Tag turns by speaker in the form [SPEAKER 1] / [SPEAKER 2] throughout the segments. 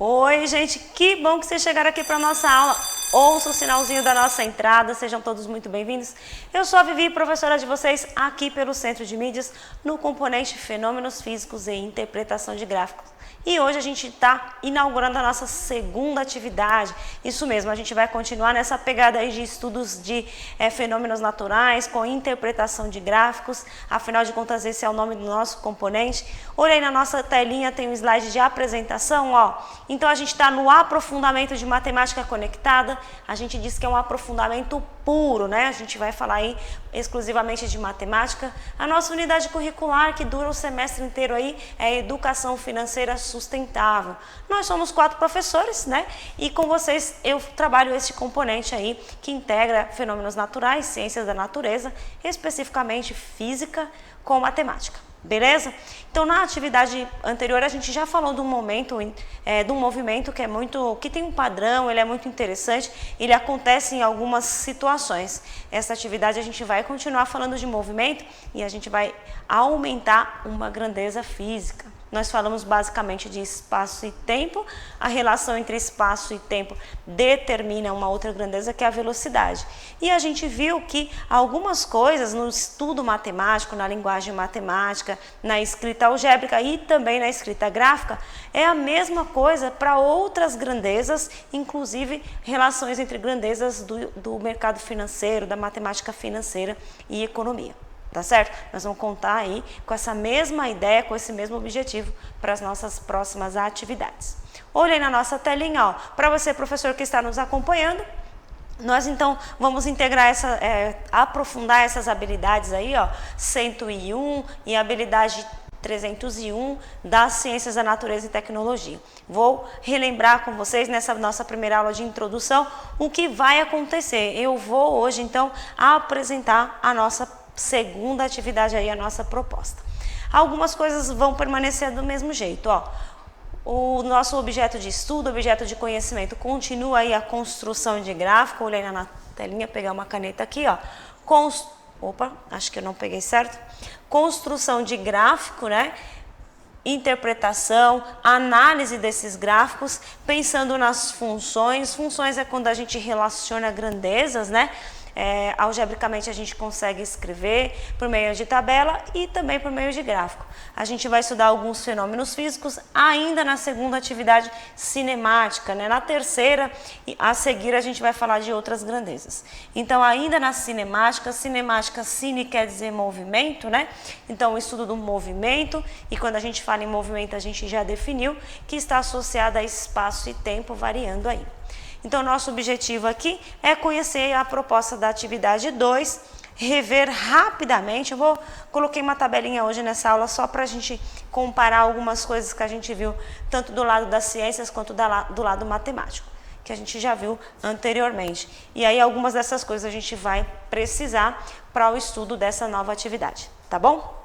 [SPEAKER 1] Oi, gente, que bom que vocês chegaram aqui para a nossa aula. Ouça o sinalzinho da nossa entrada, sejam todos muito bem-vindos. Eu sou a Vivi, professora de vocês, aqui pelo Centro de Mídias, no componente Fenômenos Físicos e Interpretação de Gráficos. E hoje a gente está inaugurando a nossa segunda atividade. Isso mesmo, a gente vai continuar nessa pegada aí de estudos de fenômenos naturais com interpretação de gráficos. Afinal de contas, esse é o nome do nosso componente. Olha aí na nossa telinha, tem um slide de apresentação, ó. Então a gente está no aprofundamento de matemática conectada. A gente diz que é um aprofundamento puro, né? A gente vai falar aí exclusivamente de matemática. A nossa unidade curricular, que dura o semestre inteiro aí, é Educação Financeira Sustentável. Nós somos 4 professores, né? E com vocês eu trabalho esse componente aí que integra fenômenos naturais, ciências da natureza, especificamente física com matemática. Beleza? Então, na atividade anterior, a gente já falou de um movimento que tem um padrão, ele é muito interessante, ele acontece em algumas situações. Essa atividade a gente vai continuar falando de movimento e a gente vai aumentar uma grandeza física. Nós falamos basicamente de espaço e tempo. A relação entre espaço e tempo determina uma outra grandeza, que é a velocidade. E a gente viu que algumas coisas no estudo matemático, na linguagem matemática, na escrita algébrica e também na escrita gráfica, é a mesma coisa para outras grandezas, inclusive relações entre grandezas do mercado financeiro, da matemática financeira e economia. Tá certo? Nós vamos contar aí com essa mesma ideia, com esse mesmo objetivo para as nossas próximas atividades. Olha aí na nossa telinha, ó, para você, professor que está nos acompanhando, nós então vamos integrar aprofundar essas habilidades aí, ó, 101 e habilidade 301 das ciências da natureza e tecnologia. Vou relembrar com vocês nessa nossa primeira aula de introdução o que vai acontecer. Eu vou hoje então apresentar a nossa segunda atividade aí, a nossa proposta. Algumas coisas vão permanecer do mesmo jeito, ó. O nosso objeto de estudo, objeto de conhecimento, continua aí a construção de gráfico. Olhei na telinha, pegar uma caneta aqui, ó. Opa, acho que eu não peguei certo. Construção de gráfico, né? Interpretação, análise desses gráficos, pensando nas funções. Funções é quando a gente relaciona grandezas, né? Algebricamente a gente consegue escrever por meio de tabela e também por meio de gráfico. A gente vai estudar alguns fenômenos físicos ainda na segunda atividade cinemática, né? Na terceira, a seguir a gente vai falar de outras grandezas. Então ainda na cinemática, cine quer dizer movimento, né? Então o estudo do movimento, e quando a gente fala em movimento a gente já definiu que está associado a espaço e tempo variando aí. Então, nosso objetivo aqui é conhecer a proposta da atividade 2, rever rapidamente. Coloquei uma tabelinha hoje nessa aula só para a gente comparar algumas coisas que a gente viu, tanto do lado das ciências quanto do lado matemático, que a gente já viu anteriormente. E aí, algumas dessas coisas a gente vai precisar para o estudo dessa nova atividade, tá bom?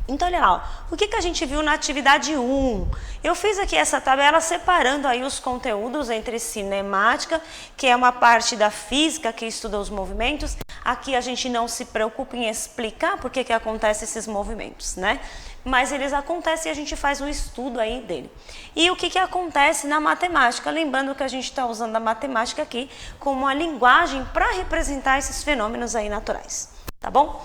[SPEAKER 1] Então, olha lá, ó, o que a gente viu na atividade 1? Eu fiz aqui essa tabela separando aí os conteúdos entre cinemática, que é uma parte da física que estuda os movimentos. Aqui a gente não se preocupa em explicar por que acontecem esses movimentos, né? Mas eles acontecem e a gente faz um estudo aí dele. E o que acontece na matemática? Lembrando que a gente está usando a matemática aqui como uma linguagem para representar esses fenômenos aí naturais, tá bom?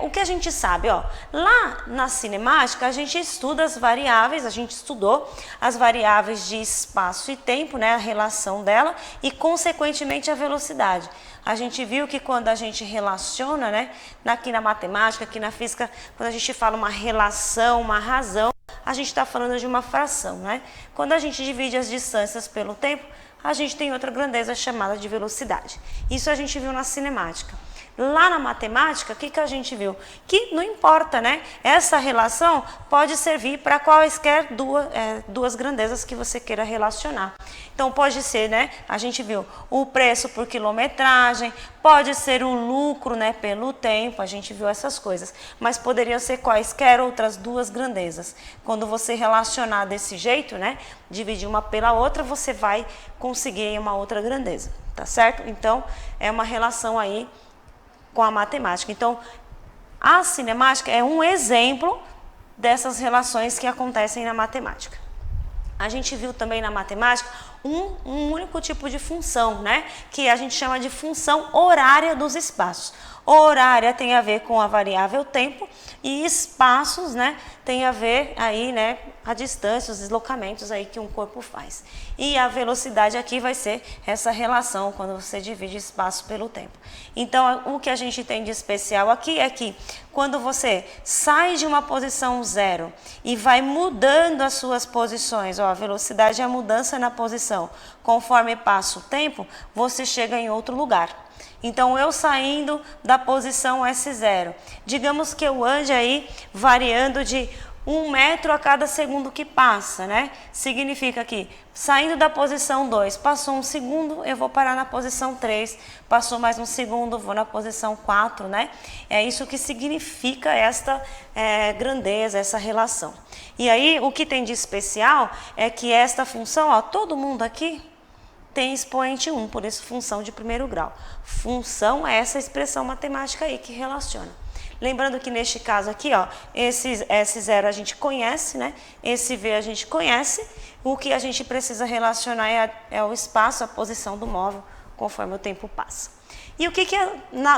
[SPEAKER 1] O que a gente sabe, ó, lá na cinemática a gente estuda as variáveis, a gente estudou as variáveis de espaço e tempo, né, a relação dela e consequentemente a velocidade. A gente viu que quando a gente relaciona, né, aqui na matemática, aqui na física, quando a gente fala uma relação, uma razão, a gente está falando de uma fração, né? Quando a gente divide as distâncias pelo tempo, a gente tem outra grandeza chamada de velocidade. Isso a gente viu na cinemática. Lá na matemática, o que a gente viu? Que não importa, né? Essa relação pode servir para quaisquer duas grandezas que você queira relacionar. Então, pode ser, né? A gente viu o preço por quilometragem, pode ser o lucro, né, pelo tempo, a gente viu essas coisas. Mas poderiam ser quaisquer outras duas grandezas. Quando você relacionar desse jeito, né, dividir uma pela outra, você vai conseguir uma outra grandeza, tá certo? Então, é uma relação aí com a matemática. Então, a cinemática é um exemplo dessas relações que acontecem na matemática. a gente viu também na matemática um único tipo de função, né? Que a gente chama de função horária dos espaços. Horária tem a ver com a variável tempo e espaços, né, tem a ver aí, né, a distância, os deslocamentos aí que um corpo faz. E a velocidade aqui vai ser essa relação quando você divide espaço pelo tempo. Então, o que a gente tem de especial aqui é que quando você sai de uma posição zero e vai mudando as suas posições, ó, a velocidade é a mudança na posição, conforme passa o tempo, você chega em outro lugar. Então, eu saindo da posição S0, digamos que eu ande aí variando de 1 metro a cada segundo que passa, né? Significa que saindo da posição 2, passou um segundo, eu vou parar na posição 3, passou mais um segundo, vou na posição 4, né? É isso que significa esta grandeza, essa relação. E aí, o que tem de especial é que esta função, ó, todo mundo aqui tem expoente 1, por isso função de primeiro grau. Função é essa expressão matemática aí que relaciona. Lembrando que neste caso aqui, ó, esse S0 a gente conhece, né? Esse V a gente conhece. O que a gente precisa relacionar é o espaço, a posição do móvel, conforme o tempo passa. E o que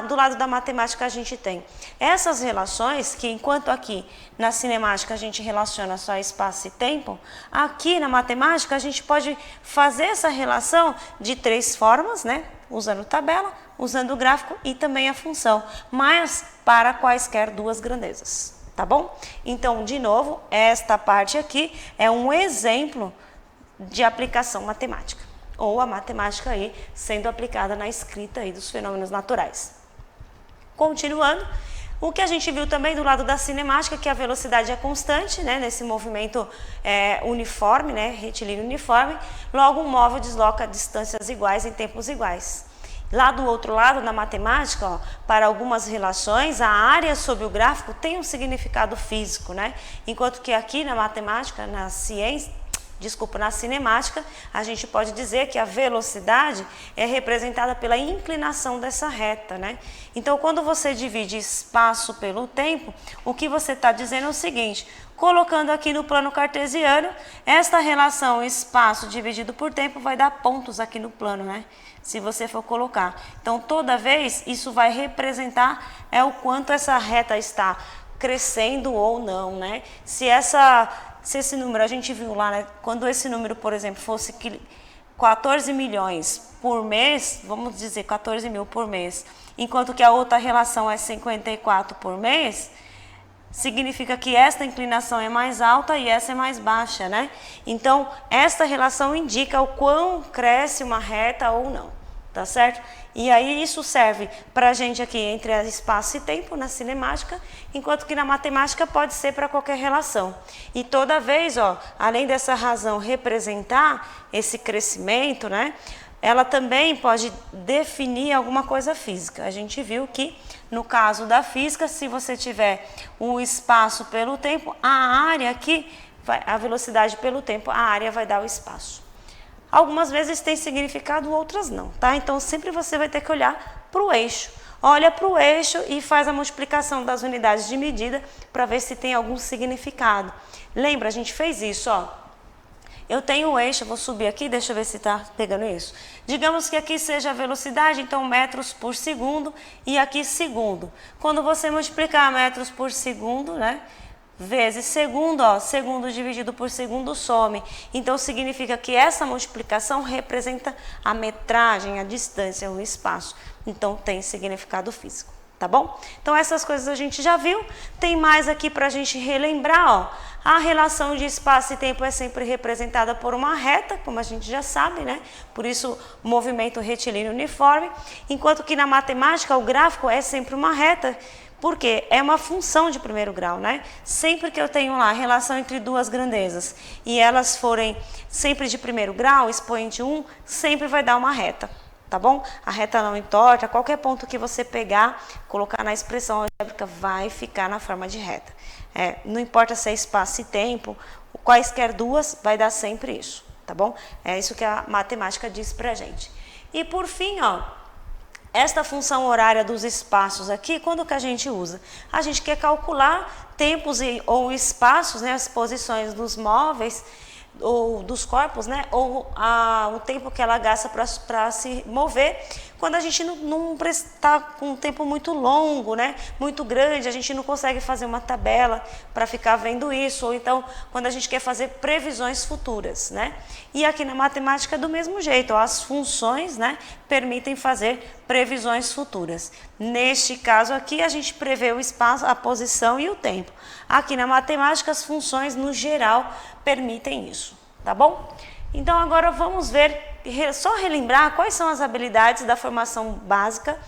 [SPEAKER 1] do lado da matemática a gente tem? Essas relações que, enquanto aqui na cinemática a gente relaciona só espaço e tempo, aqui na matemática a gente pode fazer essa relação de 3 formas, né? Usando tabela, usando o gráfico e também a função, mas para quaisquer 2 grandezas, tá bom? Então, de novo, esta parte aqui é um exemplo de aplicação matemática, ou a matemática aí sendo aplicada na escrita aí dos fenômenos naturais. Continuando, o que a gente viu também do lado da cinemática, que a velocidade é constante, né, nesse movimento uniforme, né, retilíneo uniforme, logo um móvel desloca distâncias iguais em tempos iguais. Lá do outro lado, na matemática, ó, para algumas relações, a área sob o gráfico tem um significado físico, né? Enquanto que aqui na matemática, na cinemática, a gente pode dizer que a velocidade é representada pela inclinação dessa reta, né? Então, quando você divide espaço pelo tempo, o que você está dizendo é o seguinte: colocando aqui no plano cartesiano, esta relação espaço dividido por tempo vai dar pontos aqui no plano, né? Se você for colocar. Então, toda vez, isso vai representar o quanto essa reta está crescendo ou não, né? Se esse número, a gente viu lá, né? Quando esse número, por exemplo, fosse 14 milhões por mês, vamos dizer 14 mil por mês, enquanto que a outra relação é 54 por mês, significa que esta inclinação é mais alta e essa é mais baixa, né? Então, esta relação indica o quão cresce uma reta ou não, tá certo? E aí isso serve para a gente aqui entre espaço e tempo na cinemática, enquanto que na matemática pode ser para qualquer relação. E toda vez, ó, além dessa razão representar esse crescimento, né? Ela também pode definir alguma coisa física. A gente viu que, no caso da física, se você tiver o espaço pelo tempo, a área aqui, a velocidade pelo tempo, a área vai dar o espaço. Algumas vezes tem significado, outras não, tá? Então, sempre você vai ter que olhar para o eixo. Olha para o eixo e faz a multiplicação das unidades de medida para ver se tem algum significado. Lembra, a gente fez isso, ó. Eu tenho o eixo, eu vou subir aqui, deixa eu ver se está pegando isso. Digamos que aqui seja a velocidade, então metros por segundo e aqui segundo. Quando você multiplicar metros por segundo, né, vezes segundo, ó, segundo dividido por segundo some. Então significa que essa multiplicação representa a metragem, a distância, o espaço. Então tem significado físico. Tá bom? Então essas coisas a gente já viu. Tem mais aqui para a gente relembrar, ó. A relação de espaço e tempo é sempre representada por uma reta, como a gente já sabe, né? Por isso, movimento retilíneo uniforme. Enquanto que na matemática, o gráfico é sempre uma reta, porque é uma função de primeiro grau, né? Sempre que eu tenho lá a relação entre 2 grandezas e elas forem sempre de primeiro grau, expoente 1, sempre vai dar uma reta. Tá bom? A reta não entorta, qualquer ponto que você pegar, colocar na expressão algébrica, vai ficar na forma de reta. Não importa se é espaço e tempo, quaisquer 2, vai dar sempre isso, tá bom? É isso que a matemática diz pra gente. E por fim, ó, esta função horária dos espaços aqui, quando que a gente usa? A gente quer calcular tempos ou espaços, né, as posições dos móveis, ou dos corpos, né, ou o tempo que ela gasta para se mover, quando a gente não está com um tempo muito longo, né, muito grande, a gente não consegue fazer uma tabela para ficar vendo isso, ou então quando a gente quer fazer previsões futuras, né? E aqui na matemática é do mesmo jeito, ó, as funções, né, permitem fazer previsões futuras. Neste caso aqui, a gente prevê o espaço, a posição e o tempo. Aqui na matemática, as funções, no geral, permitem isso, tá bom? Então, agora vamos ver, só relembrar quais são as habilidades da formação básica,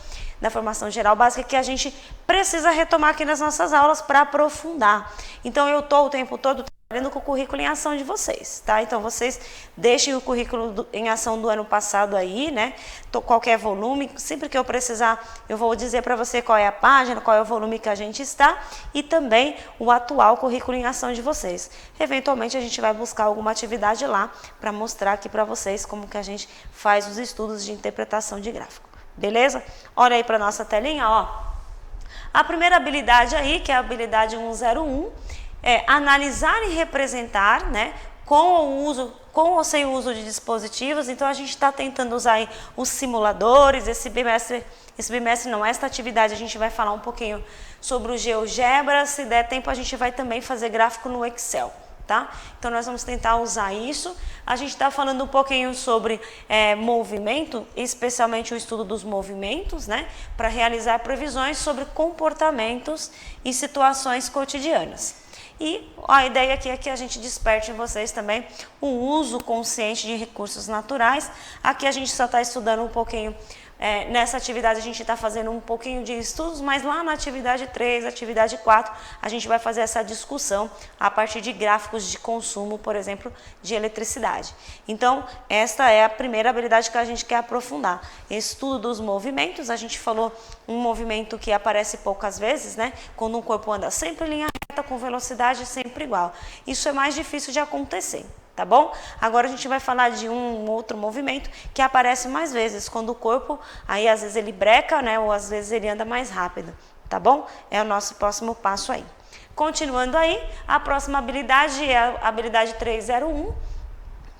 [SPEAKER 1] da formação geral básica, que a gente precisa retomar aqui nas nossas aulas para aprofundar. Então, eu estou o tempo todo trabalhando com o currículo em ação de vocês, tá? Então, vocês deixem o currículo em ação do ano passado aí, né? Qualquer volume, sempre que eu precisar, eu vou dizer para você qual é a página, qual é o volume que a gente está e também o atual currículo em ação de vocês. Eventualmente, a gente vai buscar alguma atividade lá para mostrar aqui para vocês como que a gente faz os estudos de interpretação de gráfico. Beleza? Olha aí para nossa telinha, ó. A primeira habilidade aí, que é a habilidade 101, é analisar e representar, né, com ou sem o uso de dispositivos. Então, a gente está tentando usar aí os simuladores. Esse bimestre não, esta atividade a gente vai falar um pouquinho sobre o GeoGebra. Se der tempo, a gente vai também fazer gráfico no Excel. Tá? Então, nós vamos tentar usar isso. A gente está falando um pouquinho sobre movimento, especialmente o estudo dos movimentos, né? Para realizar previsões sobre comportamentos e situações cotidianas. E a ideia aqui é que a gente desperte em vocês também o uso consciente de recursos naturais. Aqui a gente só está estudando um pouquinho. Nessa atividade a gente está fazendo um pouquinho de estudos, mas lá na atividade 3, atividade 4, a gente vai fazer essa discussão a partir de gráficos de consumo, por exemplo, de eletricidade. Então, esta é a primeira habilidade que a gente quer aprofundar. Estudo dos movimentos, a gente falou um movimento que aparece poucas vezes, né? Quando um corpo anda sempre em linha reta, com velocidade sempre igual. Isso é mais difícil de acontecer. Tá bom? Agora a gente vai falar de um outro movimento que aparece mais vezes, quando o corpo, aí às vezes ele breca, né? Ou às vezes ele anda mais rápido, tá bom? É o nosso próximo passo aí. Continuando aí, a próxima habilidade é a habilidade 301,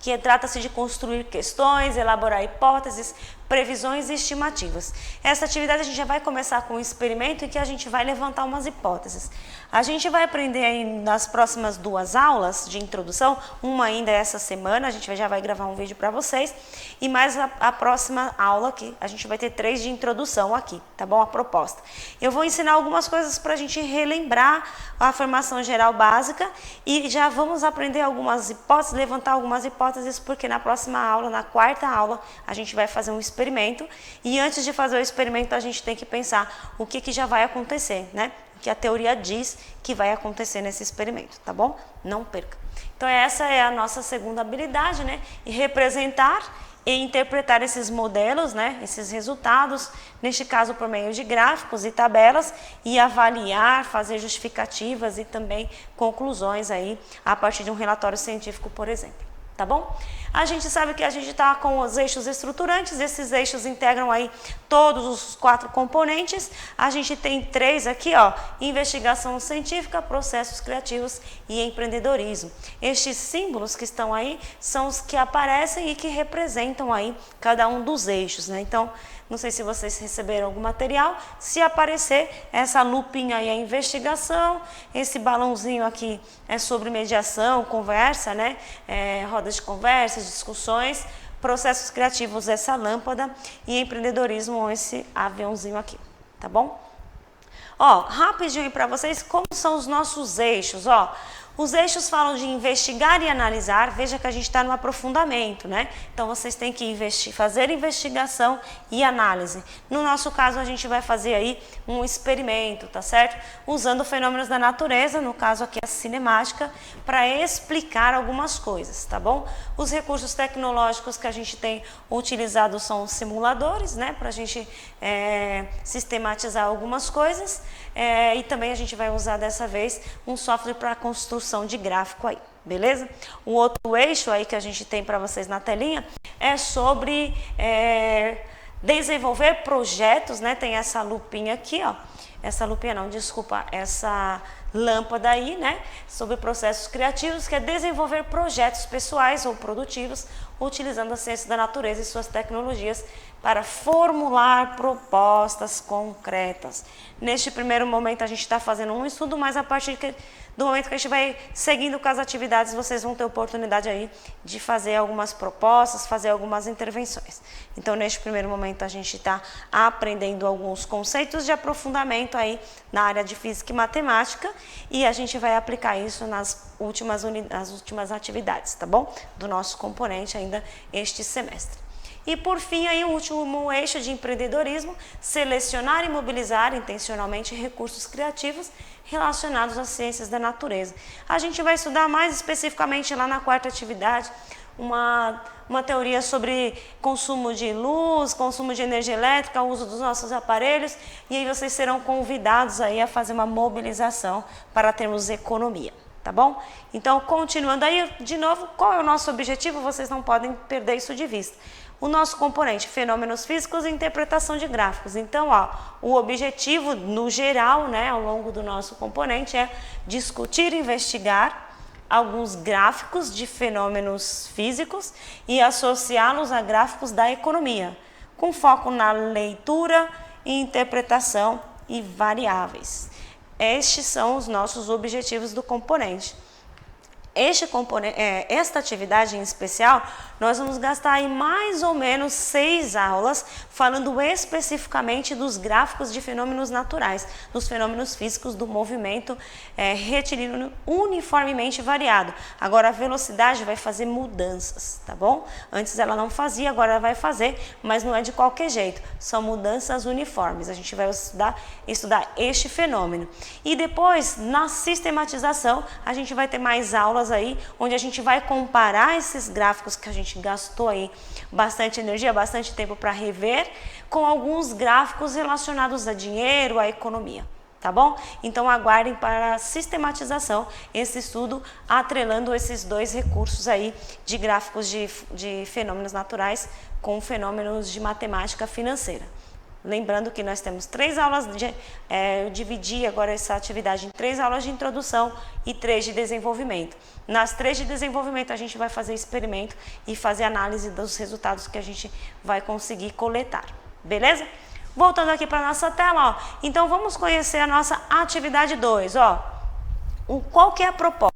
[SPEAKER 1] que trata-se de construir questões, elaborar hipóteses, previsões e estimativas. Essa atividade a gente já vai começar com um experimento em que a gente vai levantar umas hipóteses. A gente vai aprender aí nas próximas 2 aulas de introdução, uma ainda essa semana, a gente já vai gravar um vídeo para vocês, e mais a próxima aula aqui, a gente vai ter 3 de introdução aqui, tá bom? A proposta. Eu vou ensinar algumas coisas para a gente relembrar a formação geral básica e já vamos aprender algumas hipóteses, levantar algumas hipóteses, porque na próxima aula, na 4ª aula, a gente vai fazer um experimento, e antes de fazer o experimento a gente tem que pensar o que já vai acontecer, né? O que a teoria diz que vai acontecer nesse experimento, tá bom? Não perca. Então essa é a nossa segunda habilidade, né? E representar e interpretar esses modelos, né? Esses resultados, neste caso por meio de gráficos e tabelas, e avaliar, fazer justificativas e também conclusões aí a partir de um relatório científico, por exemplo. Tá bom? A gente sabe que a gente está com os eixos estruturantes, esses eixos integram aí todos os 4 componentes. A gente tem 3 aqui, ó, investigação científica, processos criativos e empreendedorismo. Estes símbolos que estão aí são os que aparecem e que representam aí cada um dos eixos, né? Então, não sei se vocês receberam algum material, se aparecer essa lupinha aí é investigação, esse balãozinho aqui é sobre mediação, conversa, né? Rodas de conversa, discussões, processos criativos, essa lâmpada, e empreendedorismo, esse aviãozinho aqui, tá bom? Ó, rapidinho aí para vocês, como são os nossos eixos, ó. Os eixos falam de investigar e analisar. Veja que a gente está no aprofundamento, né? Então, vocês têm que fazer investigação e análise. No nosso caso, a gente vai fazer aí um experimento, tá certo? Usando fenômenos da natureza, no caso aqui a cinemática, para explicar algumas coisas, tá bom? Os recursos tecnológicos que a gente tem utilizado são os simuladores, né? Para a gente sistematizar algumas coisas. E também a gente vai usar dessa vez um software para construção de gráfico aí, beleza? O outro eixo aí que a gente tem para vocês na telinha é sobre desenvolver projetos, né? Tem essa lupinha aqui, ó. Essa lupinha não, desculpa, essa lâmpada aí, né, sobre processos criativos, que é desenvolver projetos pessoais ou produtivos utilizando a ciência da natureza e suas tecnologias para formular propostas concretas. Neste primeiro momento a gente está fazendo um estudo, mas a partir do momento que a gente vai seguindo com as atividades, vocês vão ter oportunidade aí de fazer algumas propostas, fazer algumas intervenções. Então, neste primeiro momento, a gente está aprendendo alguns conceitos de aprofundamento aí na área de física e matemática e a gente vai aplicar isso nas últimas atividades, tá bom? Do nosso componente ainda este semestre. E por fim, aí, o último eixo de empreendedorismo, selecionar e mobilizar intencionalmente recursos criativos relacionados às ciências da natureza. A gente vai estudar mais especificamente lá na quarta atividade uma teoria sobre consumo de luz, consumo de energia elétrica, uso dos nossos aparelhos, e aí vocês serão convidados aí a fazer uma mobilização para termos economia. Tá bom? Então, continuando aí, de novo, qual é o nosso objetivo? Vocês não podem perder isso de vista. O nosso componente, fenômenos físicos e interpretação de gráficos. Então, ó, o objetivo, no geral, né, ao longo do nosso componente, é discutir e investigar alguns gráficos de fenômenos físicos e associá-los a gráficos da economia, com foco na leitura e interpretação e variáveis. Estes são os nossos objetivos do componente. Esta atividade em especial, nós vamos gastar aí mais ou menos 6 aulas falando especificamente dos gráficos de fenômenos naturais, dos fenômenos físicos do movimento retilíneo uniformemente variado. Agora a velocidade vai fazer mudanças, tá bom? Antes ela não fazia, agora ela vai fazer, mas não é de qualquer jeito, são mudanças uniformes. A gente vai estudar este fenômeno. E depois, na sistematização, a gente vai ter mais aulas aí, onde a gente vai comparar esses gráficos que a gente gastou aí bastante energia, bastante tempo para rever, com alguns gráficos relacionados a dinheiro, a economia, tá bom? Então aguardem para a sistematização esse estudo atrelando esses dois recursos aí de gráficos de fenômenos naturais com fenômenos de matemática financeira. Lembrando que nós temos 3 aulas, eu dividi agora essa atividade em 3 aulas de introdução e 3 de desenvolvimento. Nas 3 de desenvolvimento a gente vai fazer experimento e fazer análise dos resultados que a gente vai conseguir coletar, beleza? Voltando aqui para a nossa tela, ó, então vamos conhecer a nossa atividade 2, ó. Qual que é a proposta?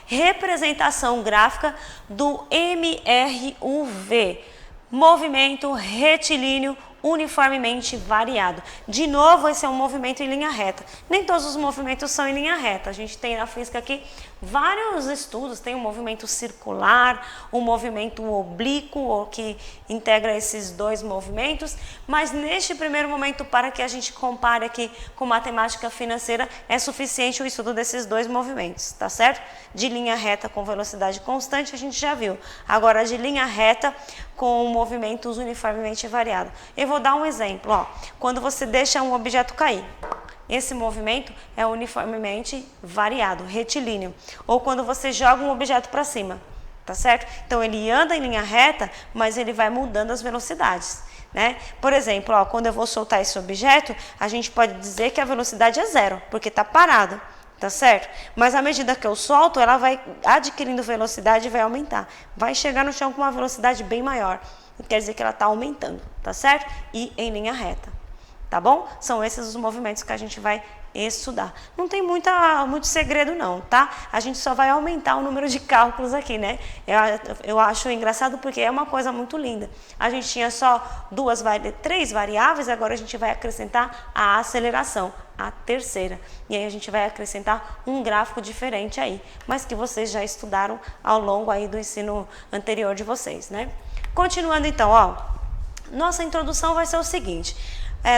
[SPEAKER 1] Representação gráfica do MRUV, movimento retilíneo uniformemente variado. De novo, esse é um movimento em linha reta. Nem todos os movimentos são em linha reta. A gente tem na física aqui vários estudos, tem um movimento circular, um movimento oblíquo, que integra esses dois movimentos, mas neste primeiro momento, para que a gente compare aqui com matemática financeira, é suficiente o estudo desses dois movimentos, tá certo? De linha reta com velocidade constante, a gente já viu. Agora, de linha reta com movimentos uniformemente variados. Eu vou dar um exemplo, ó. Quando você deixa um objeto cair, esse movimento é uniformemente variado, retilíneo. Ou quando você joga um objeto para cima, tá certo? Então ele anda em linha reta, mas ele vai mudando as velocidades, né? Por exemplo, ó, quando eu vou soltar esse objeto, a gente pode dizer que a velocidade é 0, porque está parado, tá certo? Mas à medida que eu solto, ela vai adquirindo velocidade e vai aumentar. Vai chegar no chão com uma velocidade bem maior. Quer dizer que ela está aumentando, tá certo? E em linha reta, tá bom? São esses os movimentos que a gente vai estudar. Não tem muito segredo não, tá? A gente só vai aumentar o número de cálculos aqui, né? Eu acho engraçado porque é uma coisa muito linda. A gente tinha só 3 variáveis, agora a gente vai acrescentar a aceleração, a terceira. E aí a gente vai acrescentar um gráfico diferente aí, mas que vocês já estudaram ao longo aí do ensino anterior de vocês, né? Continuando então, ó, nossa introdução vai ser o seguinte.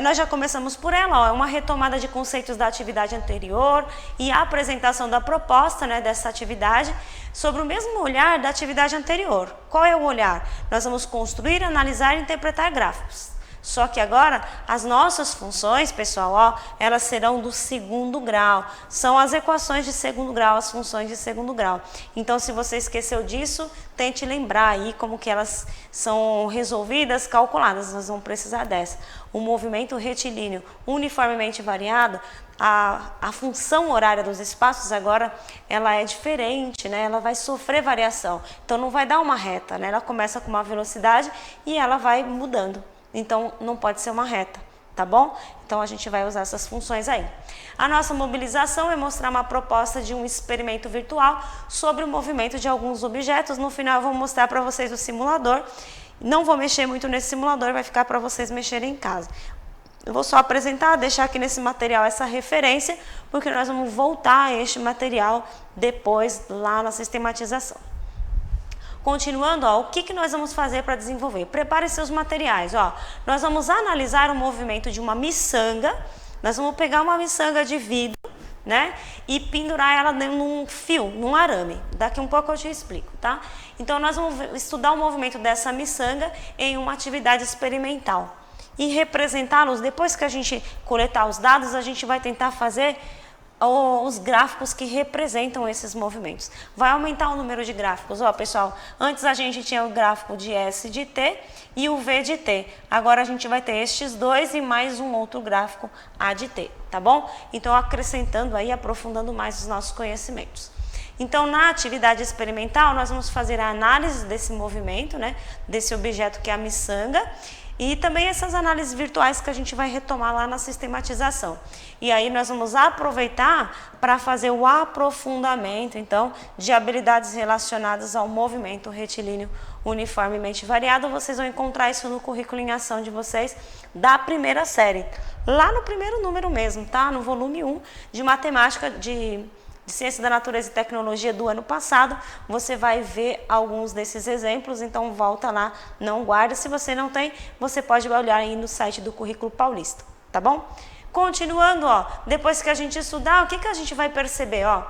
[SPEAKER 1] Nós já começamos por ela, ó, é uma retomada de conceitos da atividade anterior e a apresentação da proposta, né, dessa atividade sobre o mesmo olhar da atividade anterior. Qual é o olhar? Nós vamos construir, analisar e interpretar gráficos. Só que agora as nossas funções, pessoal, ó, elas serão do segundo grau. São as equações de segundo grau, as funções de segundo grau. Então, se você esqueceu disso, tente lembrar aí como que elas são resolvidas, calculadas. Nós vamos precisar dessa. O movimento retilíneo uniformemente variado, a função horária dos espaços agora, ela é diferente, né? Ela vai sofrer variação. Então, não vai dar uma reta, né? Ela começa com uma velocidade e ela vai mudando. Então, não pode ser uma reta, tá bom? Então, a gente vai usar essas funções aí. A nossa mobilização é mostrar uma proposta de um experimento virtual sobre o movimento de alguns objetos. No final, eu vou mostrar para vocês o simulador. Não vou mexer muito nesse simulador, vai ficar para vocês mexerem em casa. Eu vou só apresentar, deixar aqui nesse material essa referência, porque nós vamos voltar a este material depois lá na sistematização. Continuando, ó, o que nós vamos fazer para desenvolver? Prepare seus materiais. Ó. Nós vamos analisar o movimento de uma miçanga. Nós vamos pegar uma miçanga de vidro, né, e pendurar ela num fio, num arame. Daqui um pouco eu te explico, tá? Então, nós vamos estudar o movimento dessa miçanga em uma atividade experimental. E representá-los, depois que a gente coletar os dados, a gente vai tentar fazer os gráficos que representam esses movimentos. Vai aumentar o número de gráficos. Ó, pessoal, antes a gente tinha o gráfico de S de T e o V de T. Agora a gente vai ter estes dois e mais um outro gráfico A de T, tá bom? Então, acrescentando aí, aprofundando mais os nossos conhecimentos. Então, na atividade experimental, nós vamos fazer a análise desse movimento, né, desse objeto que é a miçanga, e também essas análises virtuais que a gente vai retomar lá na sistematização. E aí nós vamos aproveitar para fazer o aprofundamento, então, de habilidades relacionadas ao movimento retilíneo uniformemente variado. Vocês vão encontrar isso no currículo em ação de vocês da primeira série. Lá no primeiro número mesmo, tá? No volume 1 de matemática de Ciência da Natureza e Tecnologia do ano passado, você vai ver alguns desses exemplos, então volta lá, não guarda. Se você não tem, você pode olhar aí no site do Currículo Paulista, tá bom? Continuando, ó, depois que a gente estudar, o que a gente vai perceber, ó?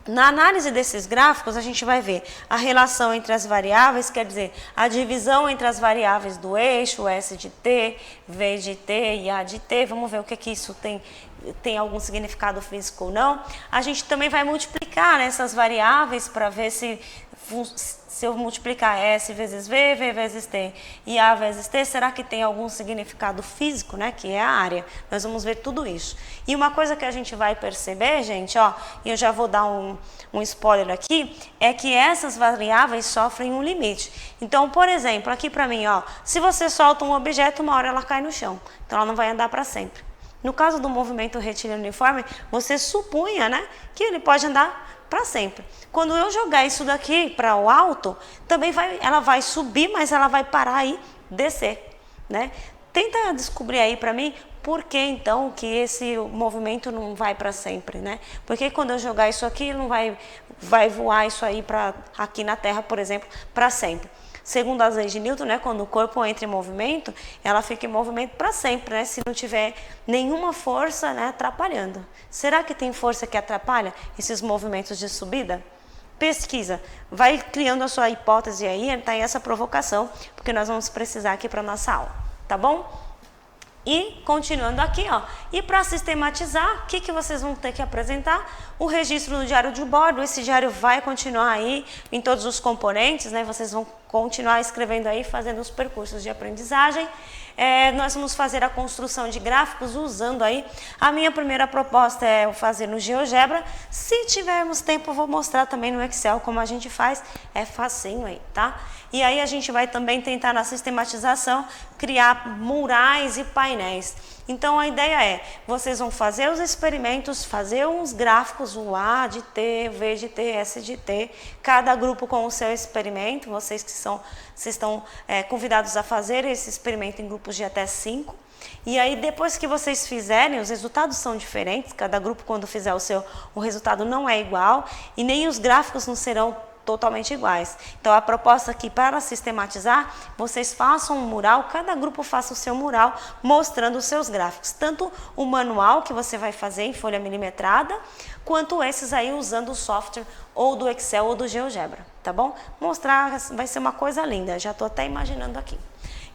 [SPEAKER 1] Na análise desses gráficos, a gente vai ver a relação entre as variáveis, quer dizer, a divisão entre as variáveis do eixo, S de T, V de T e A de T. Vamos ver o que isso tem algum significado físico ou não. A gente também vai multiplicar, né, essas variáveis para ver se eu multiplicar S vezes V, V vezes T e A vezes T, será que tem algum significado físico, né, que é a área? Nós vamos ver tudo isso. E uma coisa que a gente vai perceber, gente, ó, e eu já vou dar um spoiler aqui, é que essas variáveis sofrem um limite. Então, por exemplo, aqui para mim, ó, se você solta um objeto, uma hora ela cai no chão, então ela não vai andar para sempre. No caso do movimento retilíneo uniforme, você supunha, né, que ele pode andar para sempre. Quando eu jogar isso daqui para o alto, também ela vai subir, mas ela vai parar e descer, né? Tenta descobrir aí para mim por que então que esse movimento não vai para sempre, né? Porque quando eu jogar isso aqui, não vai voar isso aí para aqui na Terra, por exemplo, para sempre. Segundo as leis de Newton, né, quando o corpo entra em movimento, ela fica em movimento para sempre, né, se não tiver nenhuma força, né, atrapalhando. Será que tem força que atrapalha esses movimentos de subida? Pesquisa, vai criando a sua hipótese aí, tá aí essa provocação, porque nós vamos precisar aqui para nossa aula, tá bom? E continuando aqui, ó, e para sistematizar, o que vocês vão ter que apresentar? O registro no diário de bordo. Esse diário vai continuar aí em todos os componentes, né? Vocês vão continuar escrevendo aí, fazendo os percursos de aprendizagem. Nós vamos fazer a construção de gráficos usando aí. A minha primeira proposta é fazer no GeoGebra. Se tivermos tempo, eu vou mostrar também no Excel como a gente faz. É facinho aí, tá? E aí a gente vai também tentar na sistematização criar murais e painéis. Então a ideia é, vocês vão fazer os experimentos, fazer uns gráficos, o A de T, o V de T, S de T, cada grupo com o seu experimento, vocês estão convidados a fazer esse experimento em grupos de até 5. E aí depois que vocês fizerem, os resultados são diferentes, cada grupo quando fizer o resultado não é igual e nem os gráficos não serão totalmente iguais. Então, a proposta aqui para sistematizar, vocês façam um mural, cada grupo faça o seu mural, mostrando os seus gráficos. Tanto o manual que você vai fazer em folha milimetrada, quanto esses aí usando o software ou do Excel ou do GeoGebra, tá bom? Mostrar, vai ser uma coisa linda, já estou até imaginando aqui.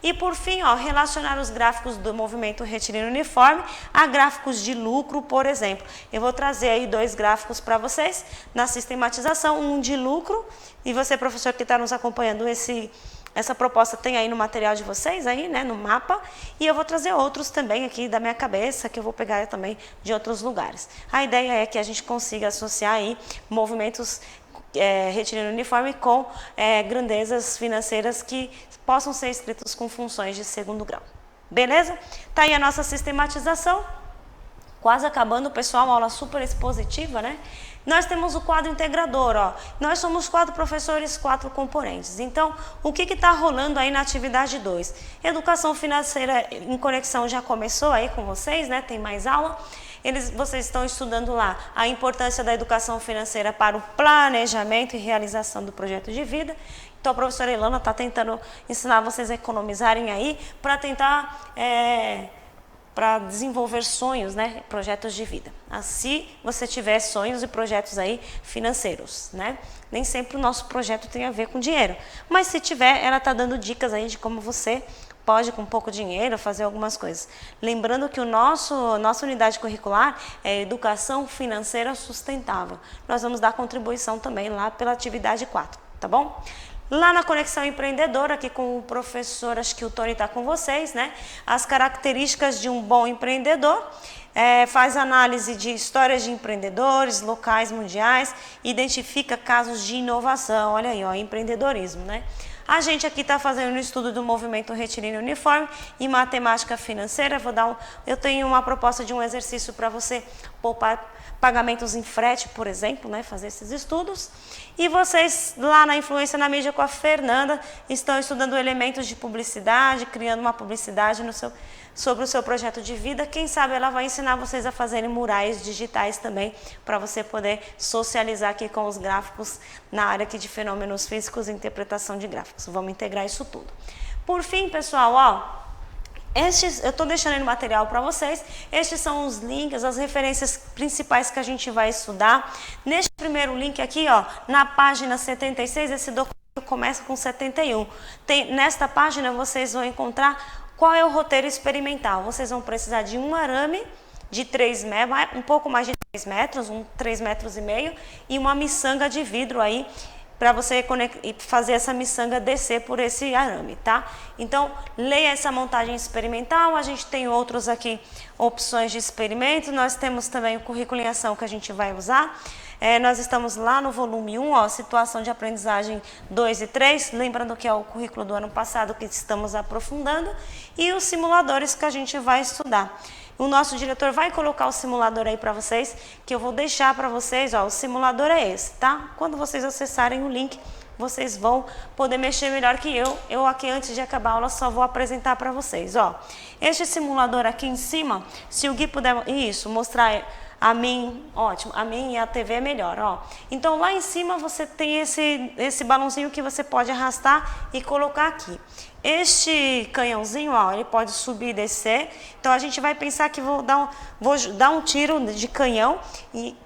[SPEAKER 1] E por fim, ó, relacionar os gráficos do movimento retilíneo uniforme a gráficos de lucro, por exemplo. Eu vou trazer aí 2 gráficos para vocês na sistematização, um de lucro, e você, professor que está nos acompanhando, essa proposta tem aí no material de vocês, aí, né, no mapa, e eu vou trazer outros também aqui da minha cabeça, que eu vou pegar também de outros lugares. A ideia é que a gente consiga associar aí movimentos retilíneo uniforme com grandezas financeiras que possam ser escritos com funções de segundo grau. Beleza? Tá aí a nossa sistematização. Quase acabando, pessoal, uma aula super expositiva, né? Nós temos o quadro integrador, ó. Nós somos 4 professores, 4 componentes. Então, o que está rolando aí na atividade 2? Educação financeira em conexão já começou aí com vocês, né? Tem mais aula. Vocês estão estudando lá a importância da educação financeira para o planejamento e realização do projeto de vida. Então, a professora Ilana está tentando ensinar vocês a economizarem aí para tentar para desenvolver sonhos, né, projetos de vida. Assim, você tiver sonhos e projetos aí financeiros, né? Nem sempre o nosso projeto tem a ver com dinheiro, mas se tiver, ela está dando dicas aí de como você pode, com pouco dinheiro, fazer algumas coisas. Lembrando que nossa unidade curricular é Educação Financeira Sustentável. Nós vamos dar contribuição também lá pela atividade 4, tá bom? Lá na Conexão Empreendedora, aqui com o professor, acho que o Tony está com vocês, né? As características de um bom empreendedor, faz análise de histórias de empreendedores, locais mundiais, identifica casos de inovação, olha aí, ó, empreendedorismo, né? A gente aqui está fazendo um estudo do movimento retilíneo uniforme e matemática financeira. Eu tenho uma proposta de um exercício para você poupar pagamentos em frete, por exemplo, né, fazer esses estudos. E vocês, lá na Influência na Mídia com a Fernanda, estão estudando elementos de publicidade, criando uma publicidade sobre o seu projeto de vida. Quem sabe ela vai ensinar vocês a fazerem murais digitais também, para você poder socializar aqui com os gráficos na área aqui de fenômenos físicos e interpretação de gráficos. Vamos integrar isso tudo. Por fim, pessoal, ó, eu estou deixando aí no material para vocês. Estes são os links, as referências principais que a gente vai estudar. Neste primeiro link aqui, ó, na página 76, esse documento começa com 71. Nesta página vocês vão encontrar qual é o roteiro experimental. Vocês vão precisar de um arame de 3 metros, um pouco mais de 3 metros, 3 metros e meio, e uma miçanga de vidro aí, para você fazer essa miçanga descer por esse arame, tá? Então, leia essa montagem experimental. A gente tem outros aqui, opções de experimento. Nós temos também o currículo em ação que a gente vai usar. Nós estamos lá no volume 1, ó, situação de aprendizagem 2 e 3, lembrando que é o currículo do ano passado que estamos aprofundando, e os simuladores que a gente vai estudar. O nosso diretor vai colocar o simulador aí para vocês, que eu vou deixar para vocês, ó, o simulador é esse, tá? Quando vocês acessarem o link, vocês vão poder mexer melhor que eu. Eu aqui, antes de acabar a aula, só vou apresentar para vocês, ó. Este simulador aqui em cima, se o Gui puder, isso, mostrar a mim, ótimo, a mim e a TV é melhor, ó. Então, lá em cima você tem esse balãozinho que você pode arrastar e colocar aqui. Este canhãozinho, ó, ele pode subir e descer. Então, a gente vai pensar que vou dar um tiro de canhão e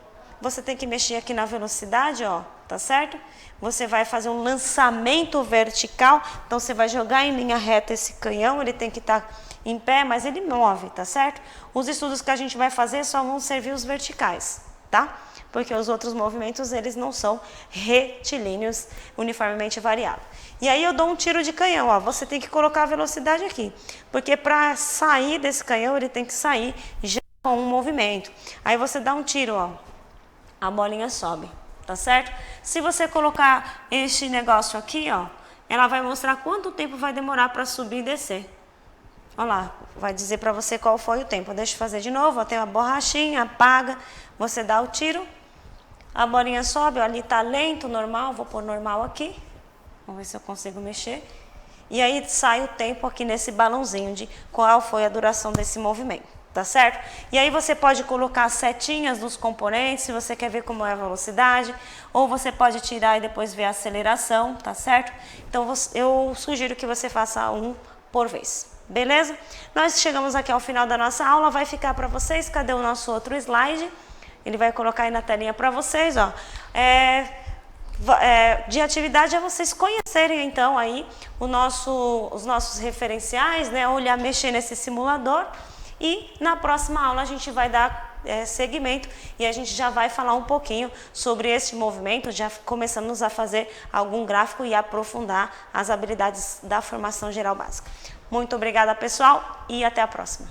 [SPEAKER 1] você tem que mexer aqui na velocidade, ó, tá certo? Você vai fazer um lançamento vertical, então você vai jogar em linha reta esse canhão, ele tem que estar em pé, mas ele move, tá certo? Os estudos que a gente vai fazer só vão servir os verticais, tá? Porque os outros movimentos, eles não são retilíneos uniformemente variáveis. E aí eu dou um tiro de canhão, ó, você tem que colocar a velocidade aqui, porque para sair desse canhão, ele tem que sair já com um movimento. Aí você dá um tiro, ó, a bolinha sobe, tá certo? Se você colocar este negócio aqui, ó, ela vai mostrar quanto tempo vai demorar para subir e descer. Olha lá, vai dizer para você qual foi o tempo. Deixa eu fazer de novo, ó, tem uma borrachinha, apaga, você dá o tiro, a bolinha sobe, ó, ali tá lento, normal, vou pôr normal aqui, vamos ver se eu consigo mexer. E aí sai o tempo aqui nesse balãozinho de qual foi a duração desse movimento, tá certo? E aí você pode colocar setinhas nos componentes, se você quer ver como é a velocidade, ou você pode tirar e depois ver a aceleração, tá certo? Então eu sugiro que você faça um por vez. Beleza? Nós chegamos aqui ao final da nossa aula, vai ficar para vocês, cadê o nosso outro slide? Ele vai colocar aí na telinha para vocês, ó. de atividade é vocês conhecerem então aí os nossos referenciais, né? Olhar, mexer nesse simulador, e na próxima aula a gente vai dar segmento e a gente já vai falar um pouquinho sobre esse movimento, já começamos a fazer algum gráfico e aprofundar as habilidades da formação geral básica. Muito obrigada, pessoal, e até a próxima.